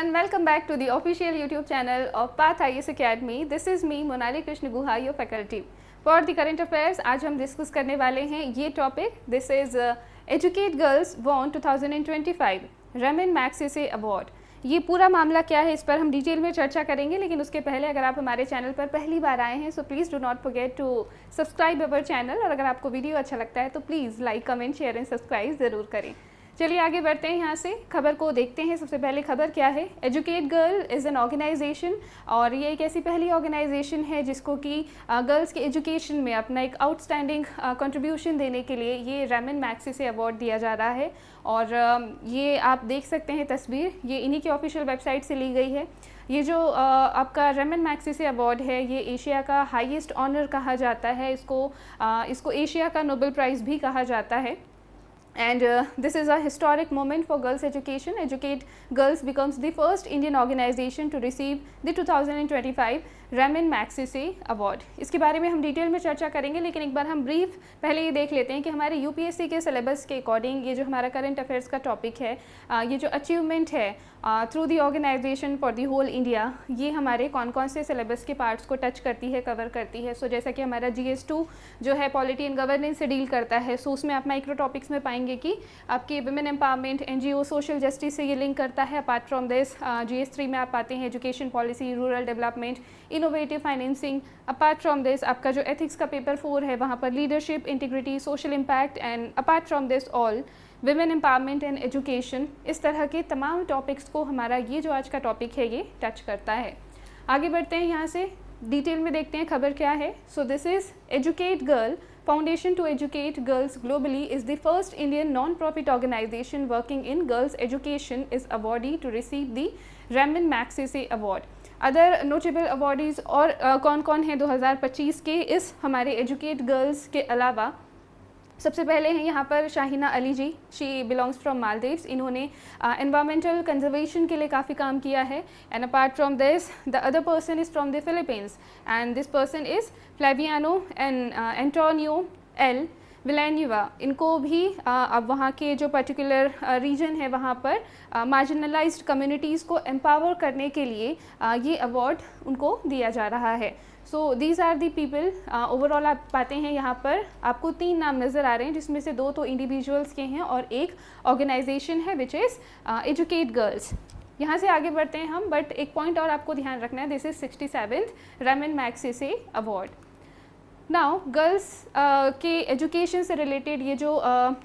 everyone, welcome back to the official YouTube channel of Path IAS Academy. This is me Monali Krishna Guha, your faculty. For the current affairs, आज हम discuss करने वाले हैं ये topic. This is educate girls won 2025 Ramon Magsaysay award. ये पूरा मामला क्या है, इस पर हम डिटेल में चर्चा करेंगे, लेकिन उसके पहले अगर आप हमारे चैनल पर पहली बार आए हैं so please do not forget to subscribe our channel. और अगर आपको वीडियो अच्छा लगता है तो please like, comment, share and subscribe ज़रूर करें. चलिए आगे बढ़ते हैं, यहाँ से खबर को देखते हैं. सबसे पहले खबर क्या है, educate girl is an organization, और ये एक ऐसी पहली ऑर्गेनाइजेशन है जिसको कि गर्ल्स के एजुकेशन में अपना एक आउटस्टैंडिंग कंट्रीब्यूशन देने के लिए ये रेमन मैग्सेसे अवार्ड दिया जा रहा है. और ये आप देख सकते हैं तस्वीर, ये इन्हीं की ऑफिशियल वेबसाइट से ली गई है. ये जो आपका रेमन मैग्सेसे अवार्ड है ये एशिया का हाईएस्ट ऑनर कहा जाता है. इसको एशिया का नोबेल प्राइज़ भी कहा जाता है. And this is a historic moment for girls' education. Educate Girls becomes the first Indian organization to receive the 2025 Ramon Magsaysay award. इसके बारे में हम डिटेल में चर्चा करेंगे, लेकिन एक बार हम ब्रीफ पहले ये देख लेते हैं कि हमारे यूपीएससी के सिलेबस के अकॉर्डिंग ये जो हमारा करंट अफेयर्स का टॉपिक है, ये जो अचीवमेंट है through the organization for the whole India, ये हमारे कौन कौन से सिलेबस के पार्ट्स को टच करती है, कवर करती है. सो जैसा कि हमारा GS2 जो है पॉलिटी एंड गवर्नेंस से डील करता है, सो उसमें आप माइक्रो टॉपिक्स में पाएंगे कि आपके women empowerment, NGO, social justice से ये लिंक करता है. अपार्ट फ्रॉम दिस GS3 में आप पाते हैं education policy, rural development, innovative financing. Apart from this आपका जो एथिक्स का पेपर 4 है वहाँ पर leadership, integrity, social impact and apart from this all women empowerment and education. इस तरह के तमाम टॉपिक्स को हमारा ये जो आज का टॉपिक है ये टच करता है. आगे बढ़ते हैं, यहाँ से डिटेल में देखते हैं खबर क्या है. So this is educate girl Foundation to Educate Girls Globally is the first Indian non-profit organization working in girls' education is awardee to receive the Remen Magsaysay Award. Other notable awardees और कौन कौन हैं 2025 के इस हमारे educate girls के अलावा. सबसे पहले हैं यहाँ पर Shahina Ali ji. She belongs from Maldives. इन्होंने एनवायरमेंटल कंजर्वेशन के लिए काफ़ी काम किया है. And apart from this the other person is from the Philippines and this person is Flaviano and Antonio L Villanueva. इनको भी अब वहाँ के जो पर्टिकुलर रीजन है वहाँ पर मार्जिनलाइज्ड कम्युनिटीज़ को एम्पावर करने के लिए ये अवार्ड उनको दिया जा रहा है. So these are the people. Overall आप पाते हैं यहाँ पर आपको 3 नाम नज़र आ रहे हैं, जिसमें से 2 तो इंडिविजुअल्स के हैं और एक ऑर्गेनाइजेशन है विच इज़ एजुकेट गर्ल्स. यहाँ से आगे बढ़ते हैं हम, बट एक पॉइंट और आपको ध्यान रखना है, this is 67th Ramon Magsaysay award. Now girls के एजुकेशन से रिलेटेड ये जो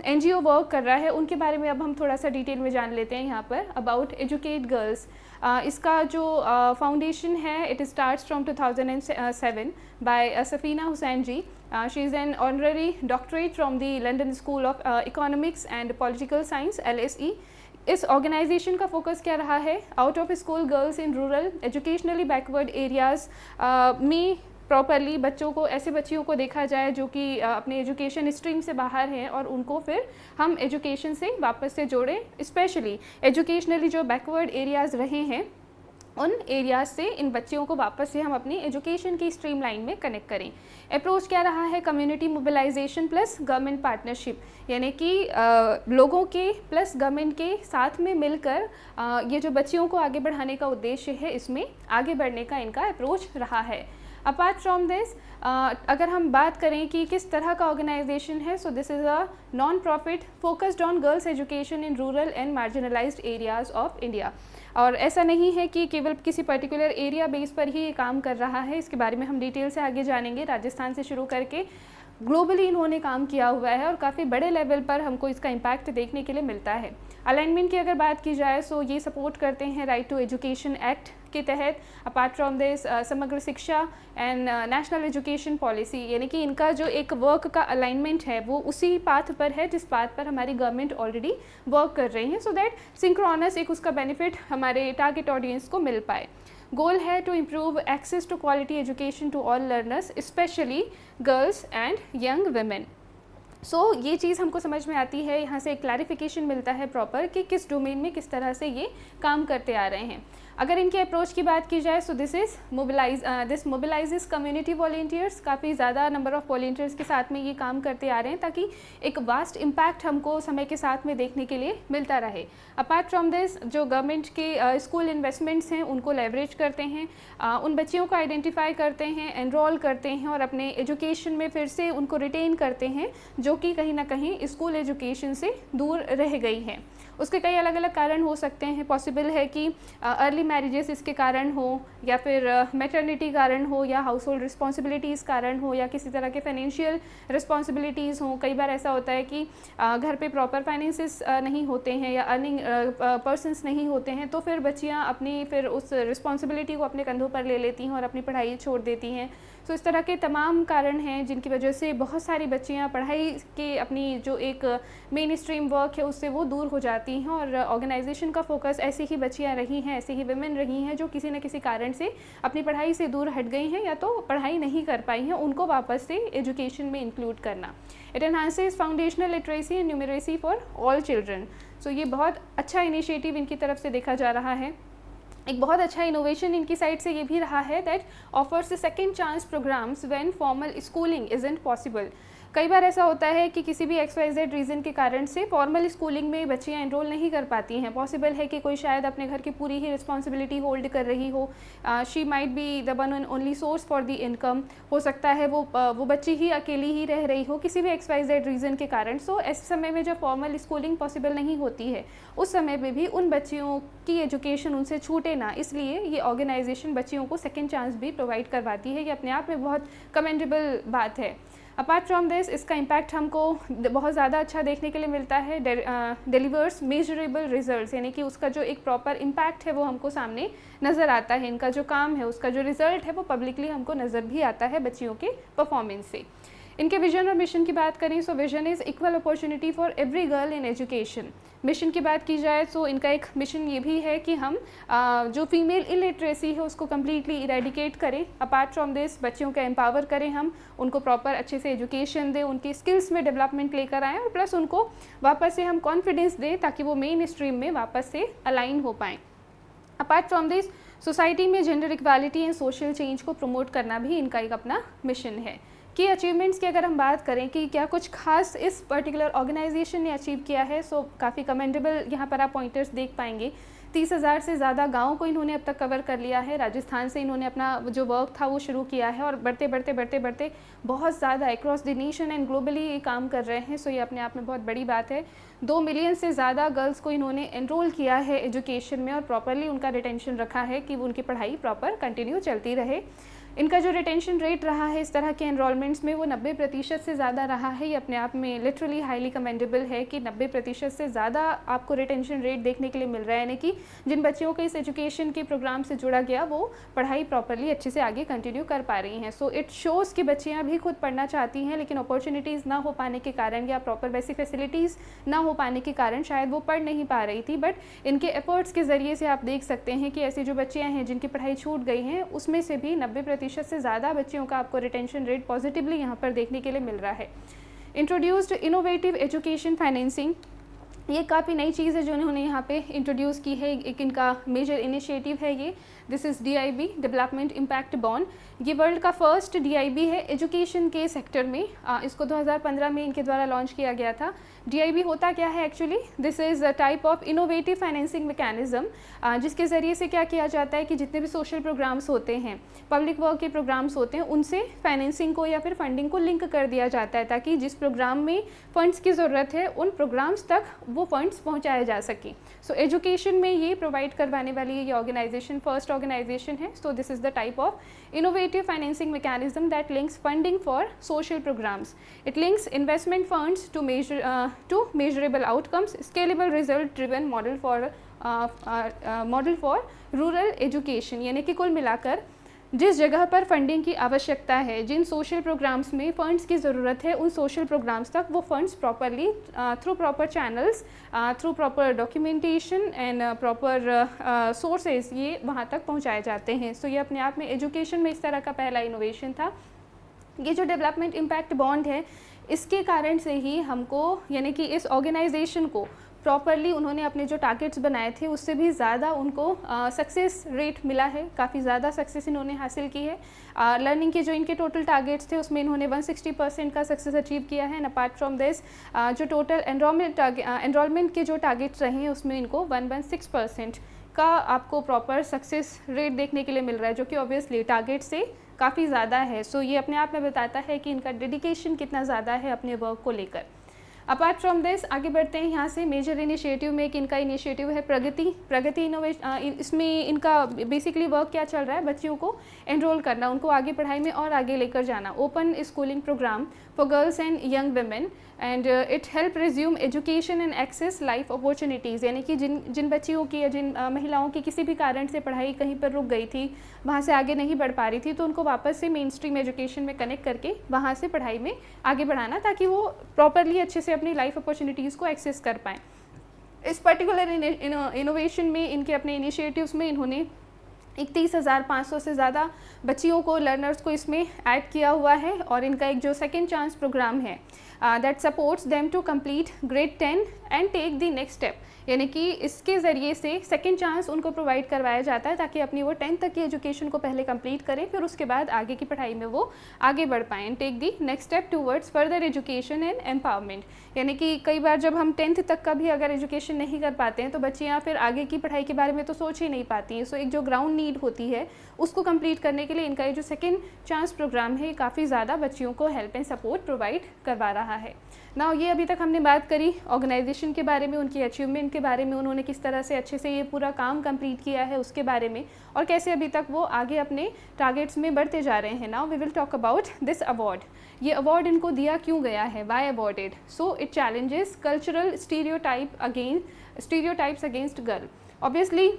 NGO वर्क कर रहा है उनके बारे में अब हम थोड़ा सा डिटेल में जान लेते हैं. यहाँ पर अबाउट एजुकेट गर्ल्स, इसका जो फाउंडेशन है it starts from 2007 by Safeena Husain ji. She is an honorary doctorate from the London School of Economics and Political Science LSE. इस ऑर्गेनाइजेशन का फोकस क्या रहा है, out of school girls in rural educationally backward areas में properly बच्चों को, ऐसे बच्चियों को देखा जाए जो कि अपने एजुकेशन स्ट्रीम से बाहर हैं और उनको फिर हम एजुकेशन से वापस से जोड़ें. स्पेशली एजुकेशनली जो बैकवर्ड एरियाज़ रहे हैं उन एरियाज से इन बच्चियों को वापस से हम अपनी एजुकेशन की स्ट्रीम लाइन में कनेक्ट करें. अप्रोच क्या रहा है, community mobilization plus government partnership, यानी कि लोगों के प्लस गवर्नमेंट के साथ में मिलकर ये जो बच्चियों को आगे बढ़ाने का उद्देश्य है इसमें आगे बढ़ने का इनका अप्रोच रहा है. अपार्ट फ्रॉम दिस अगर हम बात करें कि किस तरह का ऑर्गेनाइजेशन है, so this is a non profit focused on girls education in rural and marginalised areas of India. और ऐसा नहीं है कि केवल किसी पर्टिकुलर एरिया बेस पर ही ये काम कर रहा है, इसके बारे में हम डिटेल से आगे जानेंगे. राजस्थान से शुरू करके ग्लोबली इन्होंने काम किया हुआ है और काफ़ी बड़े लेवल पर हमको इसका इम्पैक्ट देखने के लिए मिलता है. अलाइनमेंट की अगर बात की जाए सो ये सपोर्ट करते हैं राइट टू एजुकेशन एक्ट के तहत. अपार्ट फ्रॉम दिस समग्र शिक्षा एंड नेशनल एजुकेशन पॉलिसी, यानी कि इनका जो एक वर्क का अलाइनमेंट है वो उसी पाथ पर है जिस पाथ पर हमारी गवर्नमेंट ऑलरेडी वर्क कर रही है, सो दैट सिंक्रोनस एक उसका बेनिफिट हमारे टारगेट ऑडियंस को मिल पाए. गोल है to improve access to quality education to all learners specially girls and young women. ये चीज़ हमको समझ में आती है, यहाँ से एक क्लैरिफिकेशन मिलता है प्रॉपर कि किस डोमेन में किस तरह से ये काम करते आ रहे हैं। अगर इनके अप्रोच की बात की जाए, सो दिस मोबिलाइजेस कम्युनिटी वॉलेंटियर्स, काफ़ी ज़्यादा नंबर ऑफ़ वॉलेंटियर्स के साथ में ये काम करते आ रहे हैं ताकि एक वास्ट इम्पैक्ट हमको समय के साथ में देखने के लिए मिलता रहे। अपार्ट फ्रॉम दिस, जो गवर्नमेंट के स्कूल इन्वेस्टमेंट्स हैं उनको लेवरेज करते हैं, उन बच्चियों को आइडेंटिफाई करते हैं, एनरोल करते हैं और अपने एजुकेशन में फिर से उनको रिटेन करते हैं, जो कि कहीं ना कहीं स्कूल एजुकेशन से दूर रह गई है। उसके कई अलग अलग कारण हो सकते हैं। पॉसिबल है कि अर्ली मैरिजेस इसके कारण हो, या फिर मैटरनिटी कारण हो, या हाउस होल्ड रिस्पॉन्सिबिलिटीज़ कारण हो, या किसी तरह के फाइनेंशियल रिस्पॉन्सिबिलिटीज़ हों। कई बार ऐसा होता है कि घर पे प्रॉपर फाइनेंसेस नहीं होते हैं या अर्निंग पर्सनस नहीं होते हैं, तो फिर बच्चियाँ अपनी फिर उस रिस्पॉन्सिबिलिटी को अपने कंधों पर ले लेती हैं और अपनी पढ़ाई छोड़ देती हैं। तो इस तरह के तमाम कारण हैं जिनकी वजह से बहुत सारी बच्चियाँ पढ़ाई के अपनी जो एक मेन स्ट्रीम वर्क है उससे वो दूर हो जाती हैं, और ऑर्गेनाइजेशन का फोकस ऐसी ही बच्चियाँ रही हैं, ऐसी ही विमेन रही हैं जो किसी न किसी कारण से अपनी पढ़ाई से दूर हट गई हैं या तो पढ़ाई नहीं कर पाई हैं, उनको वापस से एजुकेशन में इंक्लूड करना। It enhances foundational literacy and numeracy for all children. So ये बहुत अच्छा इनिशिएटिव इनकी तरफ से देखा जा रहा है। एक बहुत अच्छा इनोवेशन इनकी साइड से ये भी रहा है that offers second chance programmes when formal schooling isn't possible. कई बार ऐसा होता है कि किसी भी XYZ रीज़न के कारण से फॉर्मल स्कूलिंग में बच्चियाँ एनरोल नहीं कर पाती हैं। पॉसिबल है कि कोई शायद अपने घर की पूरी ही रिस्पॉन्सिबिलिटी होल्ड कर रही हो, she might be the one and only source for the income. हो सकता है वो बच्ची ही अकेली ही रह रही हो किसी भी XYZ रीज़न के कारण। सो ऐसे समय में जब फॉर्मल स्कूलिंग पॉसिबल नहीं होती है, उस समय में भी उन बच्चियों की एजुकेशन उनसे छूटे ना, इसलिए ये ऑर्गेनाइजेशन बच्चियों को सेकेंड चांस भी प्रोवाइड करवाती है। ये अपने आप में बहुत कमेंडेबल बात है। अपार्ट फ्रॉम दिस, इसका इम्पैक्ट हमको बहुत ज़्यादा अच्छा देखने के लिए मिलता है। डिलीवर्स मेजरेबल रिजल्ट्स, यानी कि उसका जो एक प्रॉपर इम्पैक्ट है वो हमको सामने नज़र आता है। इनका जो काम है उसका जो रिजल्ट है वो पब्लिकली हमको नज़र भी आता है बच्चियों के परफॉर्मेंस से। इनके विजन और मिशन की बात करें, so vision is equal opportunity for every girl in education. Mission की बात की जाए तो इनका एक मिशन ये भी है कि हम जो फीमेल इलिटरेसी है उसको कम्प्लीटली इरेडिकेट करें। अपार्ट फ्रॉम दिस, बच्चियों को एम्पावर करें, हम उनको प्रॉपर अच्छे से एजुकेशन दें, उनकी स्किल्स में डेवलपमेंट लेकर आएँ, और प्लस उनको वापस से हम कॉन्फिडेंस दें ताकि वो मेन स्ट्रीम में वापस से अलाइन हो पाएँ। अपार्ट फ्रॉम दिस, सोसाइटी में gender equality and social change को प्रमोट करना भी इनका एक अपना मिशन है। की अचीवमेंट्स की अगर हम बात करें कि क्या कुछ खास इस पर्टिकुलर ऑर्गेनाइजेशन ने अचीव किया है, सो काफ़ी कमेंडेबल यहाँ पर आप पॉइंटर्स देख पाएंगे। 30,000 से ज़्यादा गाँव को इन्होंने अब तक कवर कर लिया है। राजस्थान से इन्होंने अपना जो वर्क था वो शुरू किया है, और बढ़ते बढ़ते बहुत ज़्यादा across the nation and globally ये काम कर रहे हैं। सो ये अपने आप में बहुत बड़ी बात है। 2 मिलियन से ज़्यादा गर्ल्स को इन्होंने एनरोल किया है एजुकेशन में, और प्रॉपरली उनका रिटेंशन रखा है कि उनकी पढ़ाई प्रॉपर कंटिन्यू चलती रहे। इनका जो रिटेंशन रेट रहा है इस तरह के एनरोलमेंट्स में वो 90% से ज़्यादा रहा है। ये अपने आप में लिटरली हाईली कमेंडेबल है कि 90% से ज़्यादा आपको रिटेंशन रेट देखने के लिए मिल रहा है, यानी कि जिन बच्चियों को इस एजुकेशन के प्रोग्राम से जुड़ा गया वो पढ़ाई प्रॉपरली अच्छे से आगे कंटिन्यू कर पा रही हैं। सो इट शोज़ कि बच्चियाँ भी खुद पढ़ना चाहती हैं, लेकिन अपॉर्चुनिटीज़ ना हो पाने के कारण या प्रॉपर वैसी फैसिलिटीज़ ना हो पाने के कारण शायद वो पढ़ नहीं पा रही थी। बट इनके एफर्ट्स के ज़रिए से आप देख सकते हैं कि ऐसी जो बच्चियाँ हैं जिनकी पढ़ाई छूट गई हैं, उसमें से भी 90% से ज़्यादा बच्चियों का आपको रिटेंशन रेट पॉजिटिवली यहाँ पर देखने के लिए मिल रहा है। इंट्रोड्यूस्ड इनोवेटिव एजुकेशन फाइनेंसिंग, ये काफ़ी नई चीज़ है जो उन्होंने यहाँ पे इंट्रोड्यूस की है। एक इनका मेजर इनिशिएटिव है ये। This is DIB, development impact bond. ये वर्ल्ड का फर्स्ट DIB है एजुकेशन के सेक्टर में। इसको 2015 में इनके द्वारा लॉन्च किया गया था। DIB होता क्या है actually? This is a type of innovative financing mechanism, जिसके ज़रिए से क्या किया जाता है कि जितने भी सोशल प्रोग्राम्स होते हैं, पब्लिक वर्क के प्रोग्राम्स होते हैं, उनसे फाइनेंसिंग को या फिर फंडिंग को लिंक कर दिया जाता है, ताकि जिस प्रोग्राम में फ़ंड्स की ज़रूरत है उन प्रोग्राम्स तक वो फंड्स पहुँचाए जा सकें। सो एजुकेशन में ये प्रोवाइड करवाने वाली ये ऑर्गेनाइजेशन फर्स्ट ऑर्गेनाइजेशन है। So this is the type of innovative financing mechanism that links funding for social programs. It links investment funds to measurable outcomes, scalable result driven model for rural education। यानी कि कुल मिलाकर जिस जगह पर funding की आवश्यकता है, जिन सोशल प्रोग्राम्स में फ़ंड्स की ज़रूरत है, उन सोशल प्रोग्राम्स तक वो funds properly through proper channels, through proper documentation and proper sources ये वहाँ तक पहुँचाए जाते हैं। सो ये अपने आप में एजुकेशन में इस तरह का पहला इनोवेशन था। ये जो डेवलपमेंट इम्पैक्ट बॉन्ड है, इसके कारण से ही हमको, यानी कि इस ऑर्गेनाइजेशन को प्रॉपरली उन्होंने अपने जो टारगेट्स बनाए थे उससे भी ज़्यादा उनको सक्सेस रेट मिला है, काफ़ी ज़्यादा सक्सेस इन्होंने हासिल की है। लर्निंग के जो इनके टोटल टारगेट्स थे उसमें इन्होंने 160% का सक्सेस अचीव किया है। एंड अपार्ट फ्रॉम दिस जो टोटल एनरोलमेंट के जो टारगेट्स रहे हैं उसमें इनको 116% का आपको प्रॉपर सक्सेस रेट देखने के लिए मिल रहा है, जो कि ऑब्वियसली टारगेट से काफ़ी ज़्यादा है। सो ये अपने आप में बताता है कि इनका डेडिकेशन कितना ज़्यादा है अपने वर्क को लेकर। अपार्ट फ्रॉम दिस आगे बढ़ते हैं यहाँ से। मेजर इनिशिएटिव में एक इनका इनिशिएटिव है प्रगति इनोवेशन। इसमें इनका बेसिकली वर्क क्या चल रहा है, बच्चियों को एनरोल करना, उनको आगे पढ़ाई में और आगे लेकर जाना। Open schooling programme for girls and young women and it help resume education and access life opportunities, यानी कि जिन बच्चियों की या जिन महिलाओं की किसी भी कारण से पढ़ाई कहीं पर रुक गई थी, वहाँ से आगे नहीं बढ़ पा रही थी, तो उनको वापस से मेन स्ट्रीम एजुकेशन में कनेक्ट करके वहाँ से पढ़ाई में आगे बढ़ाना, ताकि वो प्रॉपरली अच्छे से अपनी लाइफ अपॉर्चुनिटीज़ को एक्सेस कर पाएँ। इस पर्टिकुलर इनोवेशन में, इनके अपने इनिशिएटिव्स में इन्होंने 31,500 से ज़्यादा बच्चियों को, लर्नर्स को इसमें ऐड किया हुआ है। और इनका एक जो सेकेंड चांस प्रोग्राम है that supports them to complete grade 10 and take the next step, यानी कि इसके ज़रिए से सेकेंड चांस उनको प्रोवाइड करवाया जाता है ताकि अपनी वो 10th तक की एजुकेशन को पहले कंप्लीट करें, फिर उसके बाद आगे की पढ़ाई में वो आगे बढ़ पाएँ and take the next step towards further education and empowerment. यानी कि कई बार जब हम 10th तक का भी अगर एजुकेशन नहीं कर पाते हैं तो बच्चियाँ फिर आगे की पढ़ाई के बारे में तो सोच ही नहीं पाती हैं। सो एक जो ग्राउंड नीड होती है उसको कंप्लीट करने के लिए इनका ये जो सेकेंड चांस प्रोग्राम है काफ़ी ज़्यादा बच्चियों को हेल्प एंड सपोर्ट प्रोवाइड करवा रहा है। ना ये अभी तक हमने बात करी ऑर्गेनाइजेशन के बारे में, उनकी अचीवमेंट के बारे में, उन्होंने किस तरह से अच्छे से ये पूरा काम कंप्लीट किया है उसके बारे में, और कैसे अभी तक वो आगे अपने टारगेट्स में बढ़ते जा रहे हैं। Now we will talk about this award. ये अवार्ड इनको दिया क्यों गया है, why awarded? So it challenges cultural stereotypes against girl. Obviously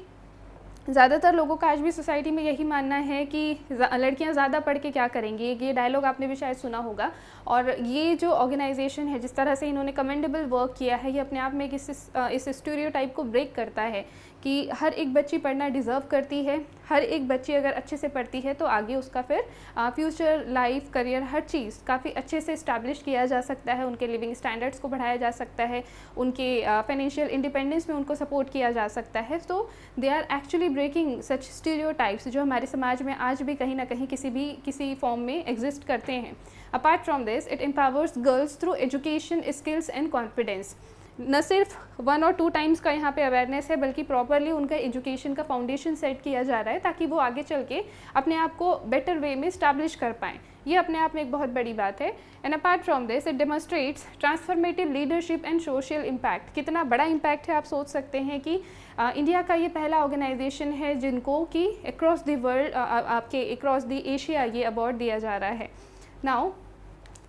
ज़्यादातर लोगों का आज भी सोसाइटी में यही मानना है कि लड़कियां ज़्यादा पढ़ के क्या करेंगी, ये डायलॉग आपने भी शायद सुना होगा। और ये जो ऑर्गेनाइजेशन है, जिस तरह से इन्होंने कमेंडेबल वर्क किया है, ये अपने आप में इस स्टीरियोटाइप को ब्रेक करता है कि हर एक बच्ची पढ़ना डिज़र्व करती है। हर एक बच्ची अगर अच्छे से पढ़ती है तो आगे उसका फिर फ्यूचर, लाइफ, करियर, हर चीज़ काफ़ी अच्छे से इस्टेब्लिश किया जा सकता है, उनके लिविंग स्टैंडर्ड्स को बढ़ाया जा सकता है, उनके फाइनेंशियल इंडिपेंडेंस में उनको सपोर्ट किया जा सकता है। तो they are actually breaking such stereotypes जो हमारे समाज में आज भी कहीं ना कहीं किसी फॉर्म में एग्जिस्ट करते हैं। Apart from this it empowers girls through education, skills and confidence. न सिर्फ 1 और 2 टाइम्स का यहाँ पे अवेयरनेस है, बल्कि प्रॉपरली उनका एजुकेशन का फाउंडेशन सेट किया जा रहा है ताकि वो आगे चल के अपने आप को बेटर वे में इस्टेब्लिश कर पाएँ। ये अपने आप में एक बहुत बड़ी बात है। And apart from this it demonstrates transformative leadership and social impact. कितना बड़ा इम्पैक्ट है, आप सोच सकते हैं कि इंडिया का ये पहला ऑर्गेनाइजेशन है जिनको कि अक्रॉस द वर्ल्ड, आपके अक्रॉस द एशिया ये अवार्ड दिया जा रहा है। नाउ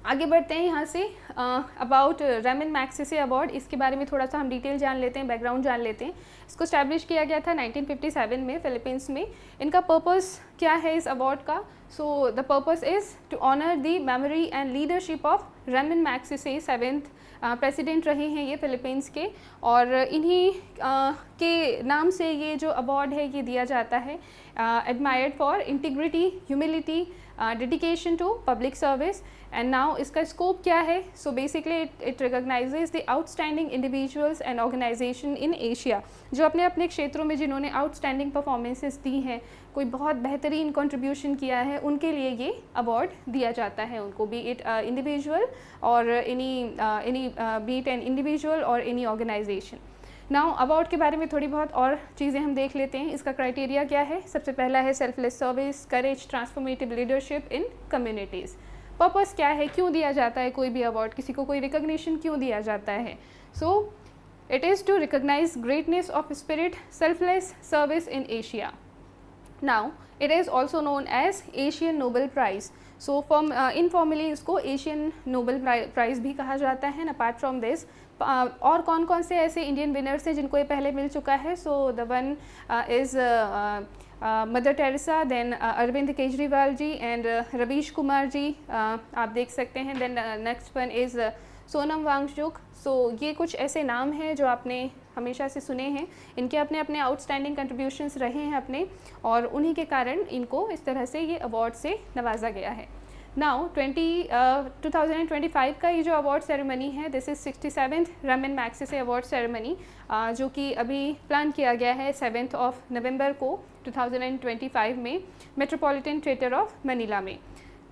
आगे बढ़ते हैं यहाँ say about Ramon Magsaysay award. इसके बारे में थोड़ा सा हम डिटेल जान लेते हैं, बैकग्राउंड जान लेते हैं। इसको स्टैब्लिश किया गया था 1957 में फिलीपींस में। इनका पर्पस क्या है इस अवार्ड का? So the purpose is to honour the memory and leadership of Ramon Magsaysay, 7th president रहे हैं ये फिलीपींस के, और इन्हीं के नाम से ये जो अवार्ड है ये दिया जाता है। Admired for integrity, humility, dedication to public service. And now इसका स्कोप क्या है? So basically it recognizes the outstanding individuals and organization in Asia, जो अपने अपने क्षेत्रों में जिन्होंने आउटस्टैंडिंग परफॉर्मेंसेस दी हैं, कोई बहुत बेहतरीन कंट्रीब्यूशन किया है, उनके लिए ये अवार्ड दिया जाता है उनको, बी इट इंडिविजुअल और बी इट एन इंडिविजुअल और एनी ऑर्गेनाइजेशन। नाउ अवार्ड के बारे में थोड़ी बहुत और चीज़ें हम देख लेते हैं। इसका क्राइटेरिया क्या है? सबसे पहला है selfless service, courage, transformative leadership in communities. Purpose क्या है, क्यों दिया जाता है कोई भी अवार्ड, किसी को कोई रिकॉग्निशन क्यों दिया जाता है? So it is to recognize greatness of spirit, selfless service in Asia. Now it is also known as Asian Nobel prize. So informally इसको एशियन नोबेल प्राइज़ भी कहा जाता है। अपार्ट फ्रॉम दिस और कौन कौन से ऐसे इंडियन विनर्स हैं जिनको ये पहले मिल चुका है? So the one is Mother Teresa, then Arvind Kejriwal ji and Ravish Kumar ji, आप देख सकते हैं। Then next one is Sonam Wangchuk. So ये कुछ ऐसे नाम हैं जो आपने हमेशा से सुने हैं। इनके अपने अपने आउटस्टैंडिंग कंट्रीब्यूशंस रहे हैं अपने, और उन्हीं के कारण इनको इस तरह से ये अवार्ड से नवाजा गया है। नाउ 2025 का ये जो अवार्ड सेरेमनी है, this is 67th Raman Magsaysay award ceremony, जो कि अभी प्लान किया गया है 7 नवंबर को 2025 में मेट्रोपॉलिटन थिएटर ऑफ मनीला में।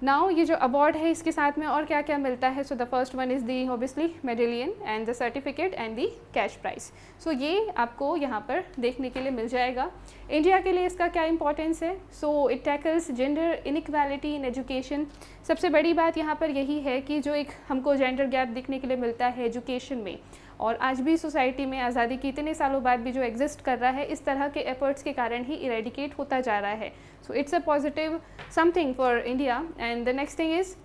नाउ ये जो अवार्ड है इसके साथ में और क्या क्या मिलता है, so the first one is the obviously medallion and the certificate and the cash prize. So ये आपको यहाँ पर देखने के लिए मिल जाएगा। इंडिया के लिए इसका क्या इंपॉर्टेंस है, so it tackles gender inequality in education. सबसे बड़ी बात यहाँ पर यही है कि जो एक हमको जेंडर गैप देखने के लिए मिलता है एजुकेशन में, और आज भी सोसाइटी में आज़ादी के इतने सालों बाद भी जो एग्जिस्ट कर रहा है, इस तरह के एफर्ट्स के कारण ही इरेडिकेट होता जा रहा है। So it's a positive something for India. And the next thing is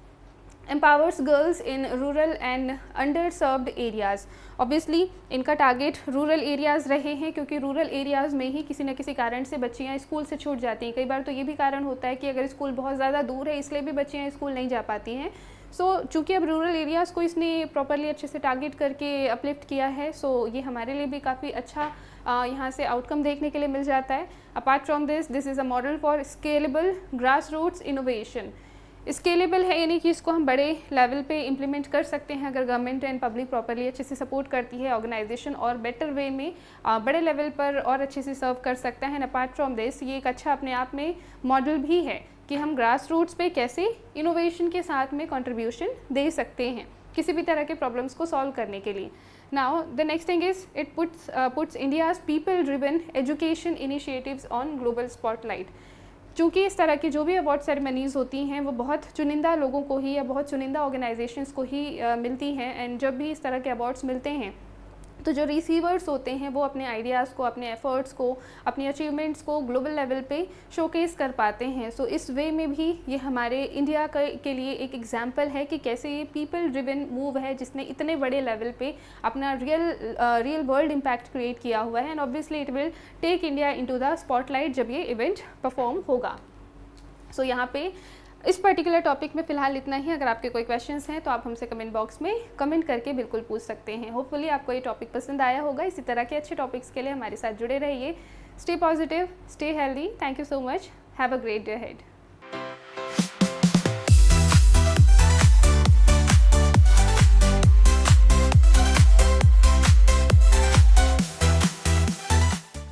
empowers girls in rural and underserved areas। Obviously इनका टारगेट रूरल एरियाज़ रहे हैं, क्योंकि रूरल एरियाज़ में ही किसी न किसी कारण से बच्चियाँ स्कूल से छूट जाती हैं। कई बार तो ये भी कारण होता है कि अगर स्कूल बहुत ज़्यादा दूर है इसलिए भी बच्चियाँ स्कूल नहीं जा पाती हैं। सो चूँकि अब रूरल एरियाज़ को इसने प्रॉपरली अच्छे से टारगेट करके अपलिफ्ट किया है, सो ये हमारे लिए भी काफ़ी अच्छा यहाँ से आउटकम देखने के लिए मिल जाता है। Apart from this is a model for scalable grass roots innovation. Scalable है यानी कि इसको हम बड़े लेवल पे इम्प्लीमेंट कर सकते हैं अगर गवर्नमेंट एंड पब्लिक प्रॉपरली अच्छे से सपोर्ट करती है ऑर्गेनाइजेशन, और बेटर वे में बड़े लेवल पर और अच्छे से सर्व कर सकता है। एंड अपार्ट फ्रॉम दिस ये एक अच्छा अपने आप में मॉडल भी है कि हम ग्रास रूट्स पे कैसे इनोवेशन के साथ में कंट्रीब्यूशन दे सकते हैं किसी भी तरह के प्रॉब्लम्स को सॉल्व करने के लिए। Now the next thing is it puts India's people driven education initiatives on global spotlight. चूँकि इस तरह की जो भी अवार्ड सेरेमनीज़ होती हैं वो बहुत चुनिंदा लोगों को ही या बहुत चुनिंदा ऑर्गेनाइजेशंस को ही मिलती हैं, एंड जब भी इस तरह के अवार्ड्स मिलते हैं तो जो रिसीवर्स होते हैं वो अपने आइडियाज़ को, अपने एफ़र्ट्स को, अपनी अचीवमेंट्स को ग्लोबल लेवल पे शोकेस कर पाते हैं। सो इस वे में भी ये हमारे इंडिया के लिए एक एग्जांपल है कि कैसे ये पीपल ड्रिवन मूव है जिसने इतने बड़े लेवल पे अपना रियल वर्ल्ड इम्पैक्ट क्रिएट किया हुआ है। And obviously it will take India into the spotlight जब ये इवेंट परफॉर्म होगा। सो यहाँ पे इस पर्टिकुलर टॉपिक में फ़िलहाल इतना ही। अगर आपके कोई क्वेश्चंस हैं तो आप हमसे कमेंट बॉक्स में कमेंट करके बिल्कुल पूछ सकते हैं। होपफुली आपको ये टॉपिक पसंद आया होगा। इसी तरह के अच्छे टॉपिक्स के लिए हमारे साथ जुड़े रहिए। Stay positive, stay healthy. Thank you so much. Have a great day ahead.